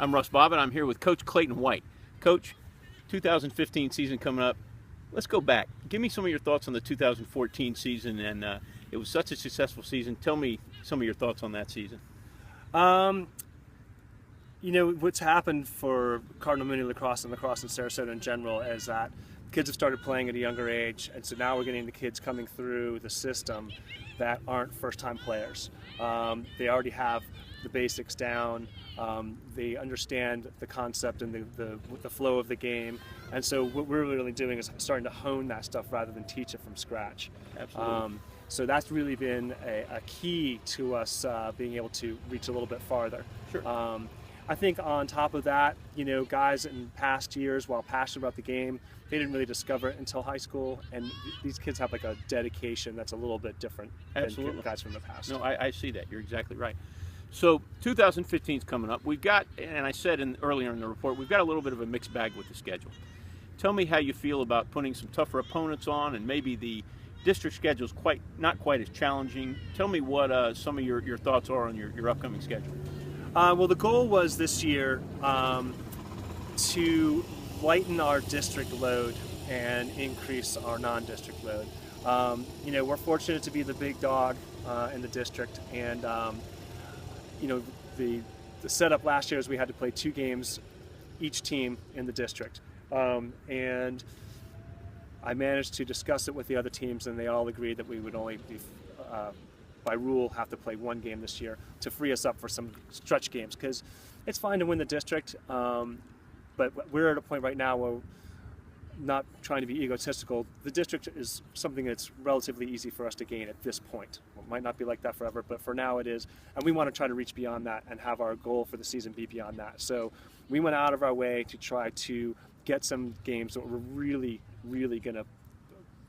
I'm Russ Bobbin. I'm here with Coach Clayton Wight. Coach, 2015 season coming up. Let's go back. Give me some of your thoughts on the 2014 season, and it was such a successful season. Tell me some of your thoughts on that season. You know, what's happened for Cardinal Mooney lacrosse and lacrosse in Sarasota in general is that kids have started playing at a younger age, and so now we're getting the kids coming through the system that aren't first-time players. They already have the basics down. They understand the concept and the flow of the game, and so what we're really doing is starting to hone that stuff rather than teach it from scratch. Absolutely. So that's really been a key to us being able to reach a little bit farther. Sure. I think on top of that, you know, guys in past years, while passionate about the game, they didn't really discover it until high school, and these kids have like a dedication that's a little bit different Absolutely. than guys from the past. No, I see that. You're exactly right. So 2015 is coming up. We've got, and I said earlier in the report, we've got a little bit of a mixed bag with the schedule. Tell me how you feel about putting some tougher opponents on, and maybe the district schedule is not quite as challenging. Tell me what some of your thoughts are on your upcoming schedule. Well, the goal was this year to lighten our district load and increase our non-district load. You know, we're fortunate to be the big dog in the district, and you know, the setup last year is we had to play 2 games each team in the district, and I managed to discuss it with the other teams, and they all agreed that we would only be by rule have to play 1 game this year to free us up for some stretch games, because it's fine to win the district, but we're at a point right now where, not trying to be egotistical, the district is something that's relatively easy for us to gain at this point. It might not be like that forever, but for now it is, and we want to try to reach beyond that and have our goal for the season be beyond that. So we went out of our way to try to get some games that were really going to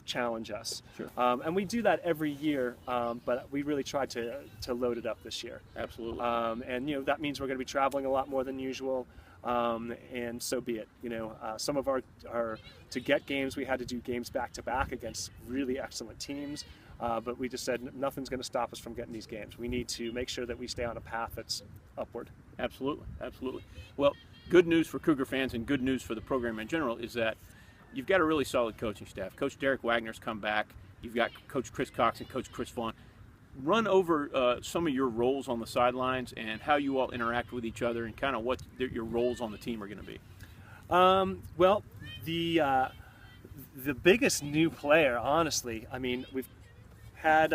challenge us. Sure. And we do that every year, but we really tried to load it up this year. Absolutely. And you know, that means we're going to be traveling a lot more than usual, and so be it. You know, some of our to get games, we had to do games back to back against really excellent teams, but we just said nothing's going to stop us from getting these games. We need to make sure that we stay on a path that's upward. Absolutely. Absolutely. Well, good news for Cougar fans and good news for the program in general is that you've got a really solid coaching staff. Coach Derek Wagner's come back. You've got Coach Chris Cox and Coach Chris Vaughn. Run over some of your roles on the sidelines and how you all interact with each other and kind of what your roles on the team are going to be. Well, the biggest new player, honestly, I mean, we've had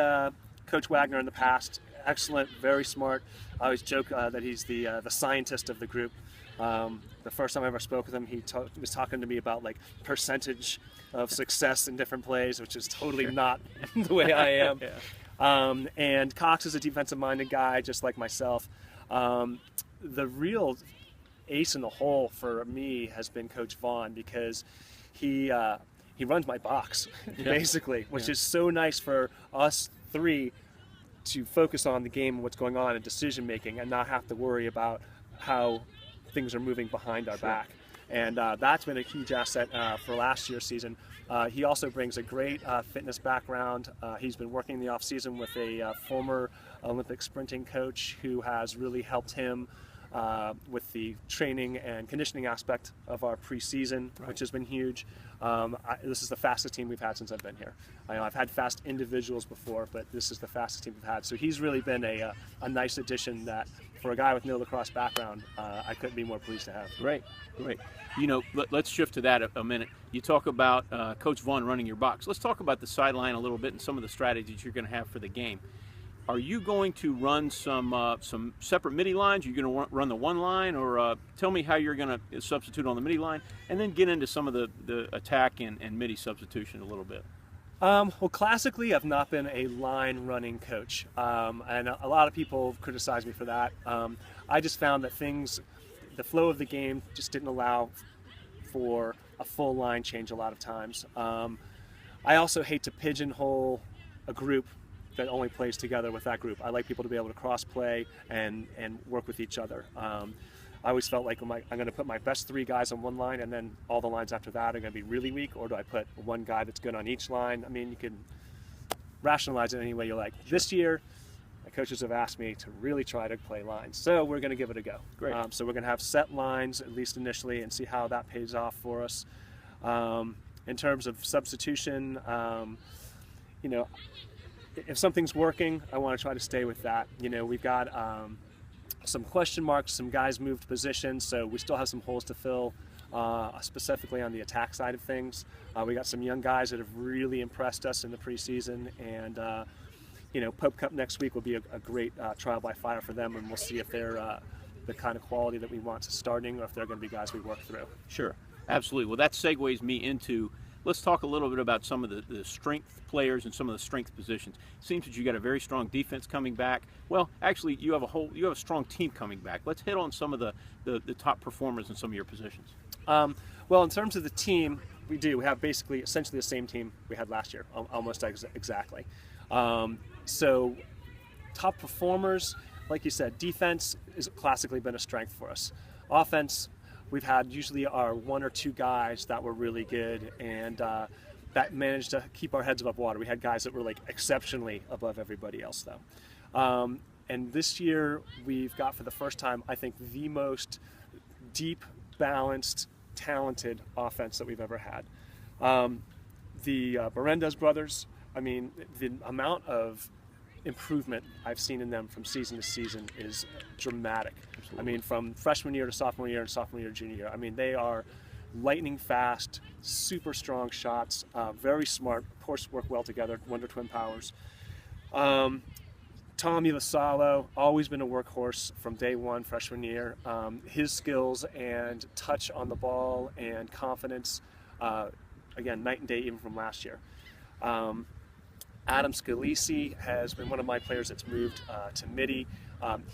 Coach Wagner in the past. Excellent, very smart. I always joke that he's the scientist of the group. The first time I ever spoke with him, he was talking to me about like percentage of success in different plays, which is totally not the way I am. Yeah. And Cox is a defensive-minded guy, just like myself. The real ace in the hole for me has been Coach Vaughn, because he runs my box, basically, which is so nice for us 3 to focus on the game and what's going on and decision making, and not have to worry about how things are moving behind our back. And that's been a huge asset for last year's season. He also brings a great fitness background. He's been working in the off season with a former Olympic sprinting coach who has really helped him with the training and conditioning aspect of our preseason, which has been huge. This is the fastest team we've had since I've been here. I know I've had fast individuals before, but this is the fastest team we've had. So he's really been a nice addition that, for a guy with no lacrosse background, I couldn't be more pleased to have. Great. You know, let's shift to that a minute. You talk about Coach Vaughn running your box. Let's talk about the sideline a little bit and some of the strategies you're going to have for the game. Are you going to run some separate midi lines? Are you going to run the one line, or tell me how you're going to substitute on the midi line, and then get into some of the attack and midi substitution a little bit. Well, classically, I've not been a line running coach, and a lot of people criticize me for that. I just found that the flow of the game just didn't allow for a full line change a lot of times. I also hate to pigeonhole a group that only plays together with that group. I like people to be able to cross play and work with each other. I always felt like I'm going to put my best 3 guys on one line, and then all the lines after that are going to be really weak, or do I put one guy that's good on each line? I mean, you can rationalize it any way you like. This year, coaches have asked me to really try to play lines. So we're going to give it a go. Great. So we're going to have set lines, at least initially, and see how that pays off for us. In terms of substitution, you know, if something's working, I want to try to stay with that. You know, we've got some question marks, some guys moved positions, so we still have some holes to fill, specifically on the attack side of things. We got some young guys that have really impressed us in the preseason, and you know, Pope Cup next week will be a great trial by fire for them, and we'll see if they're the kind of quality that we want to starting, or if they're going to be guys we work through. Sure, absolutely. Well, that segues me into, let's talk a little bit about some of the strength players and some of the strength positions. It seems that you got a very strong defense coming back. Well, actually, you have a strong team coming back. Let's hit on some of the top performers in some of your positions. Well, in terms of the team, we have basically essentially the same team we had last year, almost exactly. So top performers, like you said, defense has classically been a strength for us. Offense, we've had usually our one or two guys that were really good, and that managed to keep our heads above water. We had guys that were like exceptionally above everybody else, though. And this year, we've got for the first time, I think, the most deep, balanced, talented offense that we've ever had. The Berendez brothers, I mean, the amount of improvement I've seen in them from season to season is dramatic. Absolutely. I mean, from freshman year to sophomore year and sophomore year to junior year, I mean, they are lightning fast, super strong shots, very smart, of course work well together, Wonder Twin powers. Tommy Vassallo, always been a workhorse from day one, freshman year. His skills and touch on the ball and confidence, again, night and day even from last year. Adam Scalisi has been one of my players that's moved to midi.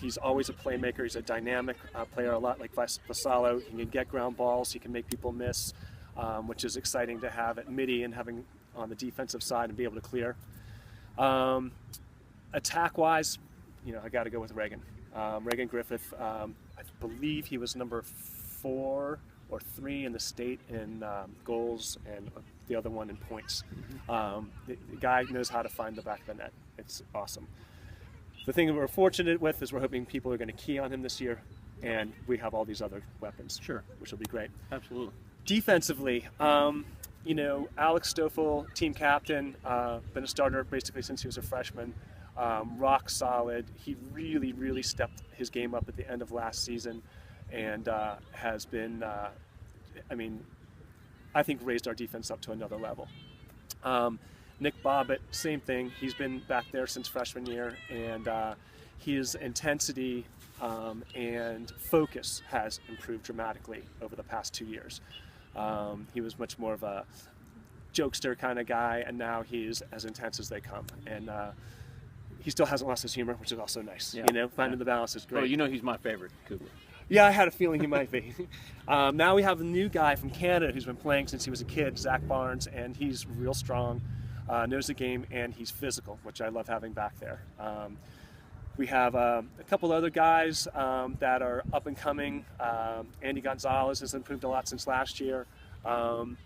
He's always a playmaker. He's a dynamic player, a lot like Vassallo. He can get ground balls. He can make people miss, which is exciting to have at midi and having on the defensive side and be able to clear. Attack-wise, you know, I got to go with Reagan. Reagan Griffith, I believe he was number 4 or 3 in the state in goals, and the other one in points. The guy knows how to find the back of the net. It's awesome. The thing that we're fortunate with is we're hoping people are going to key on him this year, and we have all these other weapons, Sure, which will be great. absolutely. Defensively, you know, Alex Stoffel, team captain, been a starter basically since he was a freshman. Rock solid. He really, really stepped his game up at the end of last season, and has been, I mean, I think raised our defense up to another level. Nick Bobbitt, same thing. He's been back there since freshman year, and his intensity and focus has improved dramatically over the past 2 years. He was much more of a jokester kind of guy, and now he's as intense as they come. And he still hasn't lost his humor, which is also nice. Yeah. You know, finding the balance is great. Well, you know he's my favorite, Kugler. Yeah, I had a feeling he might be. Now we have a new guy from Canada who's been playing since he was a kid, Zach Barnes, and he's real strong, knows the game, and he's physical, which I love having back there. We have a couple other guys that are up and coming. Andy Gonzalez has improved a lot since last year. On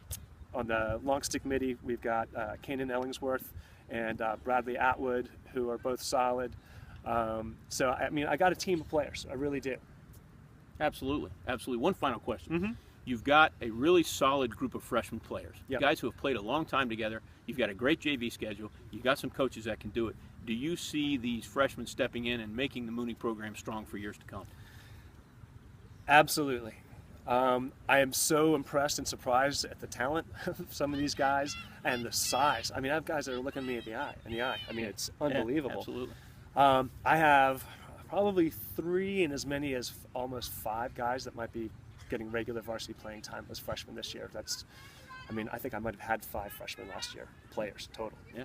the long stick midi, we've got Kanan Ellingsworth and Bradley Atwood, who are both solid. So, I mean, I got a team of players. I really do. Absolutely, absolutely. One final question. Mm-hmm. You've got a really solid group of freshman players, Yep. guys who have played a long time together. You've got a great JV schedule. You've got some coaches that can do it. Do you see these freshmen stepping in and making the Mooney program strong for years to come? Absolutely. I am so impressed and surprised at the talent of some of these guys and the size. I mean, I have guys that are looking me in the eye. I mean, it's unbelievable. Yeah, absolutely. I have probably 3 and as many as almost 5 guys that might be getting regular varsity playing time as freshmen this year. That's, I mean, I think I might have had 5 freshmen last year, players total. Yeah.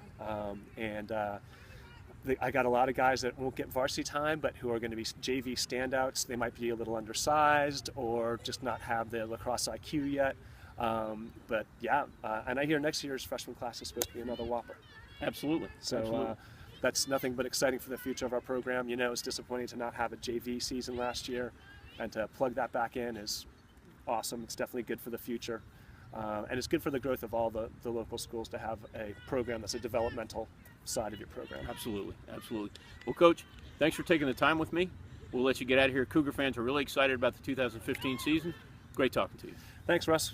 I got a lot of guys that won't get varsity time, but who are going to be JV standouts. They might be a little undersized or just not have the lacrosse IQ yet. But yeah, and I hear next year's freshman class is supposed to be another whopper. Absolutely. So Absolutely. That's nothing but exciting for the future of our program. You know, it's disappointing to not have a JV season last year, and to plug that back in is awesome. It's definitely good for the future. And it's good for the growth of all the local schools to have a program that's a developmental side of your program. Absolutely, absolutely. Well, Coach, thanks for taking the time with me. We'll let you get out of here. Cougar fans are really excited about the 2015 season. Great talking to you. Thanks, Russ.